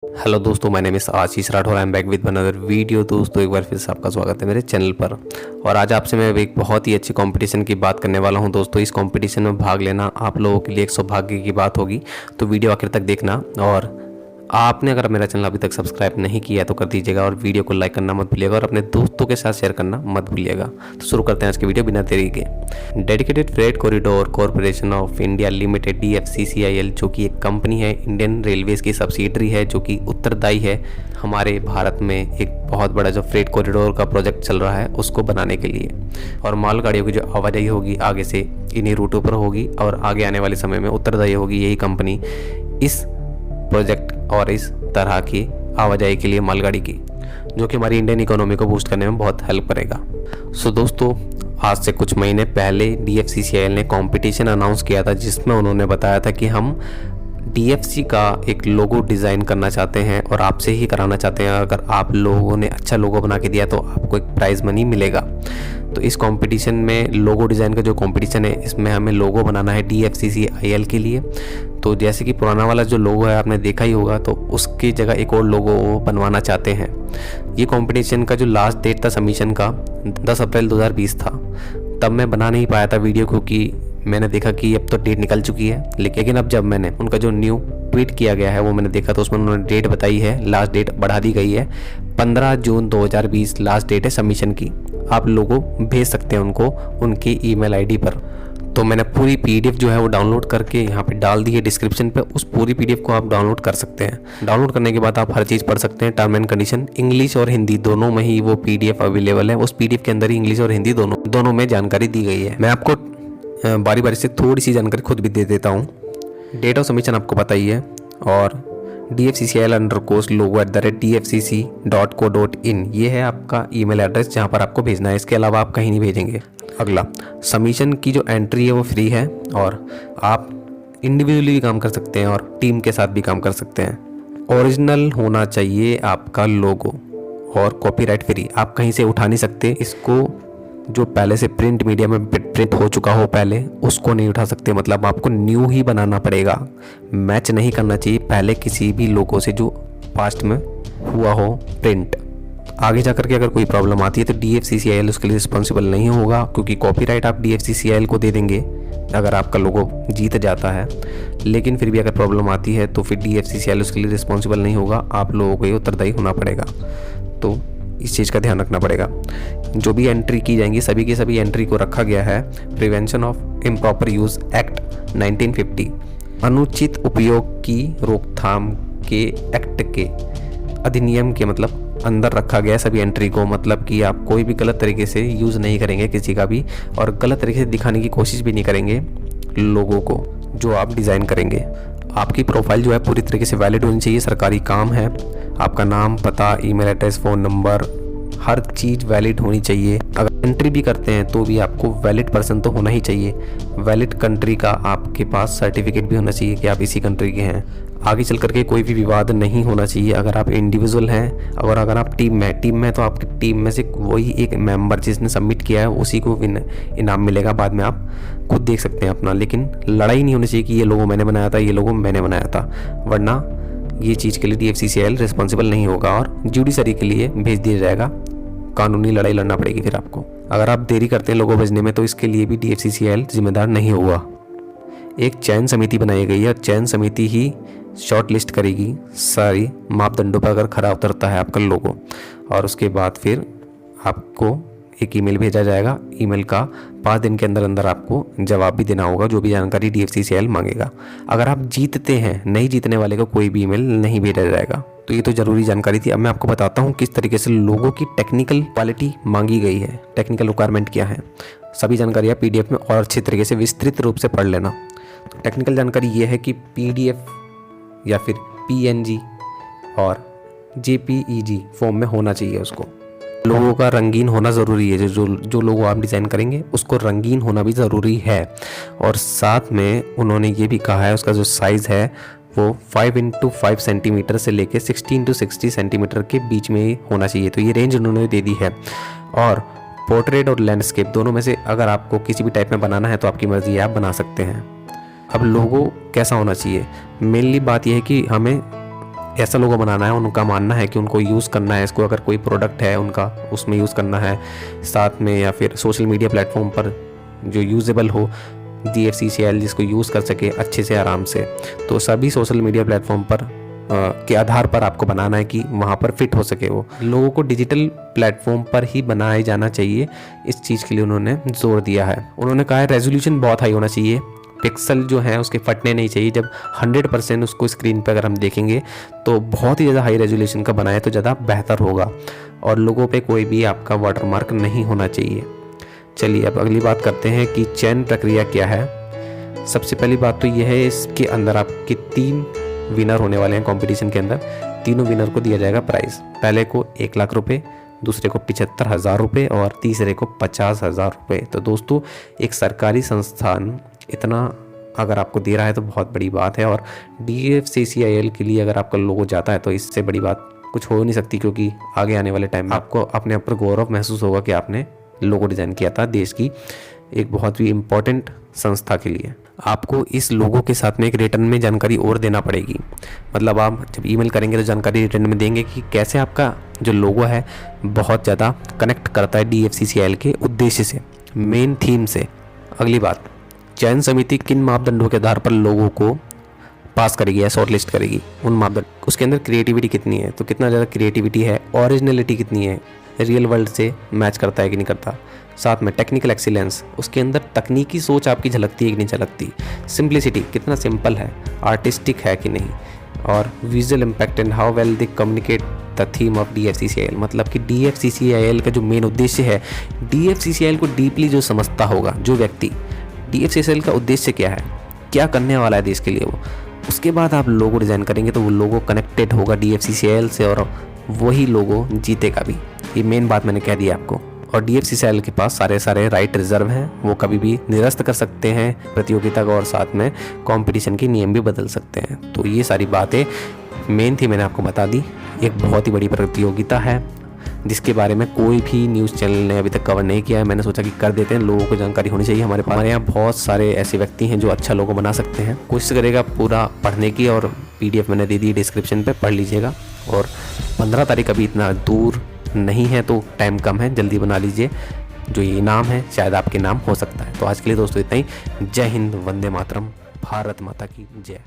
Hello दोस्तों, my name is Ashish Rathore. I am back with another video. दोस्तों, एक बार फिर से आपका स्वागत है मेरे चैनल पर। और आज आपसे मैं एक बहुत ही अच्छी कंपटीशन की बात करने वाला हूं। दोस्तों, इस कंपटीशन में भाग लेना आप लोगों के लिए एक सौभाग्य की बात होगी, तो वीडियो आखिर तक देखना। और आपने अगर मेरा चैनल अभी तक सब्सक्राइब नहीं किया तो कर दीजिएगा, और वीडियो को लाइक करना मत भूलिएगा, और अपने दोस्तों के साथ शेयर करना मत भूलिएगा। तो शुरू करते हैं आज की वीडियो बिना देरी के। Dedicated freight corridor corporation of India limited DFCCIL, जो कि एक कंपनी है, इंडियन रेलवेज की सब्सिडरी है, जो कि उत्तरदायी है हमारे भारत में एक बहुत बड़ा जो फ्रेट कॉरिडोर का प्रोजेक्ट चल रहा है उसको बनाने के लिए। और मालगाड़ियों की जो आवाजाही होगी आगे से इन्हीं रूटों पर होगी, और आगे आने वाले समय में उत्तरदायी होगी यही कंपनी इस प्रोजेक्ट और इस तरह की आवाजाही के लिए मालगाड़ी की, जो कि हमारी इंडियन इकोनॉमी को बूस्ट करने में बहुत हेल्प करेगा। सो दोस्तों, आज से कुछ महीने पहले DFCCIL ने कंपटीशन अनाउंस किया था, जिसमें उन्होंने बताया था कि हम DFC का एक लोगो डिज़ाइन करना चाहते हैं और आपसे ही कराना चाहते हैं। अगर आप लोगों ने अच्छा लोगो बना के दिया तो आपको एक प्राइज़ मनी मिलेगा। तो इस कंपटीशन में लोगो डिज़ाइन का जो कंपटीशन है, इसमें हमें लोगो बनाना है DFCCIL के लिए। तो जैसे कि पुराना वाला जो लोगो है आपने देखा ही होगा, तो उसकी जगह एक और लोगो बनवाना चाहते हैं। ये कंपटीशन का जो लास्ट डेट था सबमिशन का 10 अप्रैल 2020 था। तब मैं बना नहीं पाया था वीडियो, क्योंकि मैंने देखा कि अब तो डेट निकल चुकी है। लेकिन अब जब मैंने उनका जो न्यू ट्वीट किया गया है वो मैंने देखा, तो उसमें उन्होंने डेट बताई है, लास्ट डेट बढ़ा दी गई है। 15 जून 2020 लास्ट डेट है सबमिशन की। आप लोगों भेज सकते हैं उनको उनकी ईमेल आईडी पर। तो मैंने पूरी PDF जो है वो डाउनलोड करके यहाँ पे डाल दी है डिस्क्रिप्शन पे। उस पूरी PDF को आप डाउनलोड कर सकते हैं। डाउनलोड करने के बाद आप हर चीज़ पढ़ सकते हैं, टर्म एंड कंडीशन। इंग्लिश और हिंदी दोनों में ही वो PDF अवेलेबल है। उस PDF के अंदर ही इंग्लिश और हिंदी दोनों में जानकारी दी गई है। मैं आपको बारी बारी से थोड़ी सी जानकारी खुद भी दे देता हूँ। डेट ऑफ सबमिशन आपको पता ही है, और DFCCIL_logo@dfcc.co.in ये है आपका ईमेल एड्रेस जहाँ पर आपको भेजना है। इसके अलावा आप कहीं नहीं भेजेंगे। अगला, सबमिशन की जो एंट्री है वो फ्री है, और आप इंडिविजुअली भी काम कर सकते हैं और टीम के साथ भी काम कर सकते हैं। ओरिजिनल होना चाहिए आपका लोगो, और कॉपीराइट फ्री। आप कहीं से उठा नहीं सकते इसको। जो पहले से प्रिंट मीडिया में प्रिंट हो चुका हो पहले, उसको नहीं उठा सकते। मतलब आपको न्यू ही बनाना पड़ेगा। मैच नहीं करना चाहिए पहले किसी भी लोगों से जो पास्ट में हुआ हो प्रिंट। आगे जाकर के अगर कोई प्रॉब्लम आती है तो DFCCIL उसके लिए रिस्पॉन्सिबल नहीं होगा, क्योंकि कॉपीराइट आप DFCCIL को दे देंगे अगर आपका लोगो जीत जाता है। लेकिन फिर भी अगर प्रॉब्लम आती है तो फिर DFCCIL उसके लिए रिस्पॉन्सिबल नहीं होगा। आप लोगों को ही उत्तरदायी होना पड़ेगा। तो इस चीज़ का ध्यान रखना पड़ेगा। जो भी एंट्री की जाएंगी सभी की सभी एंट्री को रखा गया है prevention of improper use act 1950, अनुचित उपयोग की रोकथाम के एक्ट के अधिनियम के मतलब अंदर रखा गया है सभी एंट्री को। मतलब कि आप कोई भी गलत तरीके से यूज़ नहीं करेंगे किसी का भी, और गलत तरीके से दिखाने की कोशिश भी नहीं करेंगे लोगों को जो आप डिज़ाइन करेंगे। आपकी प्रोफाइल जो है पूरी तरीके से वैलिड होनी चाहिए। सरकारी काम है, आपका नाम, पता, ईमेल एड्रेस, फ़ोन नंबर, हर चीज़ वैलिड होनी चाहिए। अगर एंट्री भी करते हैं तो भी आपको वैलिड पर्सन तो होना ही चाहिए। वैलिड कंट्री का आपके पास सर्टिफिकेट भी होना चाहिए कि आप इसी कंट्री के हैं। आगे चल करके कोई भी विवाद नहीं होना चाहिए। अगर आप इंडिविजुअल हैं और अगर आप टीम में तो आपकी टीम में से वही एक मेंबर जिसने सबमिट किया है उसी को इनाम मिलेगा। बाद में आप खुद देख सकते हैं अपना। लेकिन लड़ाई नहीं होनी चाहिए कि ये लोगो मैंने बनाया था, ये लोगो मैंने बनाया था, वरना ये चीज़ के लिए DFCCIL रिस्पॉन्सिबल नहीं होगा और जुडिशरी के लिए भेज दिया जाएगा। कानूनी लड़ाई लड़ना पड़ेगी फिर आपको। अगर आप देरी करते हैं लोगो भेजने में तो इसके लिए भी DFCCIL जिम्मेदार नहीं होगा। एक चयन समिति बनाई गई है, और चयन समिति ही शॉर्ट लिस्ट करेगी सारी मापदंडों पर अगर खरा उतरता है आपका लोगो। और उसके बाद फिर आपको एक ईमेल भेजा जाएगा। ईमेल का 5 दिन के अंदर अंदर आपको जवाब भी देना होगा, जो भी जानकारी DFCCIL मांगेगा। अगर आप जीतते हैं, नहीं जीतने वाले को कोई भी ईमेल नहीं भेजा जाएगा। तो ये तो ज़रूरी जानकारी थी। अब मैं आपको बताता हूँ किस तरीके से लोगों की टेक्निकल क्वालिटी मांगी गई है, टेक्निकल रिक्वायरमेंट क्या है। सभी जानकारियाँ PDF में और अच्छे तरीके से विस्तृत रूप से पढ़ लेना। तो टेक्निकल जानकारी ये है कि PDF या फिर PNG और JPEG फॉर्म में होना चाहिए उसको। लोगों का रंगीन होना ज़रूरी है। जो लोगो आप डिज़ाइन करेंगे उसको रंगीन होना भी ज़रूरी है। और साथ में उन्होंने ये भी कहा है उसका जो साइज़ है वो 5x5 सेंटीमीटर से लेके 16x60 सेंटीमीटर के बीच में ही होना चाहिए। तो ये रेंज उन्होंने दे दी है। और पोर्ट्रेट और लैंडस्केप दोनों में से अगर आपको किसी भी टाइप में बनाना है तो आपकी मर्ज़ी है, आप बना सकते हैं। अब लोगो कैसा होना चाहिए, मेनली बात यह है कि हमें ऐसा लोगो बनाना है, उनका मानना है कि उनको यूज़ करना है इसको, अगर कोई प्रोडक्ट है उनका उसमें यूज़ करना है साथ में, या फिर सोशल मीडिया प्लेटफॉर्म पर जो यूजेबल हो, DFCCIL जिसको यूज़ कर सके अच्छे से आराम से। तो सभी सोशल मीडिया प्लेटफॉर्म पर के आधार पर आपको बनाना है कि वहाँ पर फिट हो सके। वो लोगों को डिजिटल प्लेटफॉर्म पर ही बनाया जाना चाहिए, इस चीज़ के लिए उन्होंने जोर दिया है। उन्होंने कहा है रेजोल्यूशन बहुत हाई होना चाहिए, पिक्सल जो है उसके फटने नहीं चाहिए। जब 100% उसको स्क्रीन पर अगर हम देखेंगे तो बहुत ही ज़्यादा हाई रेजोल्यूशन का बनाए तो ज़्यादा बेहतर होगा, और लोगों पे कोई भी आपका वाटरमार्क नहीं होना चाहिए। चलिए अब अगली बात करते हैं कि चयन प्रक्रिया क्या है। सबसे पहली बात तो यह है, इसके अंदर आपके 3 विनर होने वाले हैं कंपटीशन के अंदर। तीनों विनर को दिया जाएगा प्राइज़, पहले को 1 लाख रुपये, दूसरे को 75,000 रुपये और तीसरे को 50,000 रुपये। तो दोस्तों एक सरकारी संस्थान इतना अगर आपको दे रहा है तो बहुत बड़ी बात है, और DFCCIL के लिए अगर आपका लोगो जाता है तो इससे बड़ी बात कुछ हो नहीं सकती, क्योंकि आगे आने वाले टाइम में आपको अपने ऊपर गौरव महसूस होगा कि आपने लोगो डिज़ाइन किया था देश की एक बहुत ही इम्पोर्टेंट संस्था के लिए। आपको इस लोगो के साथ में एक रिटर्न में जानकारी और देना पड़ेगी, मतलब आप जब ईमेल करेंगे तो जानकारी रिटर्न में देंगे कि कैसे आपका जो लोगो है बहुत ज़्यादा कनेक्ट करता है DFCCIL के उद्देश्य से, मेन थीम से। अगली बात, चयन समिति किन मापदंडों के आधार पर लोगों को पास करेगी या शॉर्ट लिस्ट करेगी, उन मापदंड, उसके अंदर क्रिएटिविटी कितनी है, तो कितना ज़्यादा क्रिएटिविटी है, ओरिजिनलिटी कितनी है, रियल वर्ल्ड से मैच करता है कि नहीं करता, साथ में टेक्निकल एक्सीलेंस, उसके अंदर तकनीकी सोच आपकी झलकती है कि नहीं झलकती, सिंप्लिसिटी कितना सिंपल है, आर्टिस्टिक है कि नहीं, और visual impact and how well they communicate the theme of DFCCIL। मतलब कि DFCCIL का जो मेन उद्देश्य है, DFCCIL को डीपली जो समझता होगा जो व्यक्ति, DFCCIL का उद्देश्य क्या है, क्या करने वाला है देश के लिए वो, उसके बाद आप लोगो डिज़ाइन करेंगे तो वो लोगो कनेक्टेड होगा DFCCIL से, और वही लोगो जीतेगा भी। ये मेन बात मैंने कह दी आपको। और DFCCIL के पास सारे राइट रिजर्व हैं, वो कभी भी निरस्त कर सकते हैं प्रतियोगिता का, और साथ में कंपटीशन के नियम भी बदल सकते हैं। तो ये सारी बातें मेन थी, मैंने आपको बता दी। एक बहुत ही बड़ी प्रतियोगिता है जिसके बारे में कोई भी न्यूज़ चैनल ने अभी तक कवर नहीं किया है। मैंने सोचा कि कर देते हैं, लोगों को जानकारी होनी चाहिए। हमारे यहाँ बहुत सारे ऐसे व्यक्ति हैं जो अच्छा लोगो बना सकते हैं। कोशिश करेगा पूरा पढ़ने की, और PDF मैंने दे दी डिस्क्रिप्शन पे, पढ़ लीजिएगा। और 15 तारीख अभी इतना दूर नहीं है तो टाइम कम है, जल्दी बना लीजिए। जो ये इनाम है शायद आपके नाम हो सकता है। तो आज के लिए दोस्तों इतना ही। जय हिंद, वंदे मातरम, भारत माता की जय।